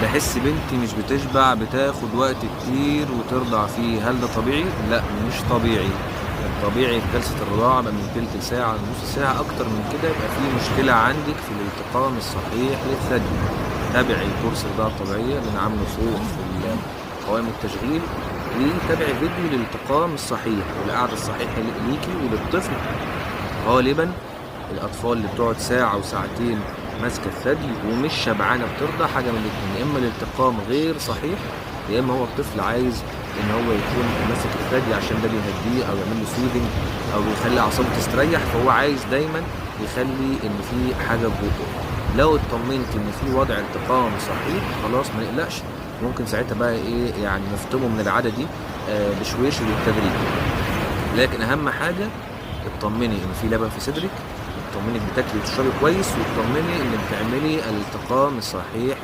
بحس بنتي مش بتشبع، بتاخد وقت كتير وترضع فيه. هل ده طبيعي؟ لا، مش طبيعي. الطبيعي في جلسة الرضاعة بقى من تلت ساعة لنص ساعة. أكتر من كده يبقى في مشكلة عندك في الالتقام الصحيح للثدي. تابعي كورس الرضاعة الطبيعية اللي أنا عامله فوق في قوائم التشغيل، وتابعي فيديو الالتقام الصحيح والقعدة الصحيحة ليكي وللطفل. غالبا الأطفال اللي بتقعد ساعة وساعتين ماسكة الثدي ومش شبعانة بترضع، حاجة من الاتنين: يا إما الالتقام غير صحيح، يا إما هو الطفل عايز إن هو يكون ماسك الثدي عشان ده بيهديه أو يعمل له سوذنج أو بيخلي أعصابه تستريح، فهو عايز دايما يخلي إن في حاجة في بقه. لو اطمنت إن في وضع التقام صحيح، خلاص ما نقلقش. ممكن ساعتها بقى إيه يعني نفطمه من العادة دي بشويش وبالتدريج. لكن أهم حاجة اطمني إن في لبن في صدرك، اطمني بتاكلي وتشربي كويس، واطمني إنك بتعملي الالتقام الصحيح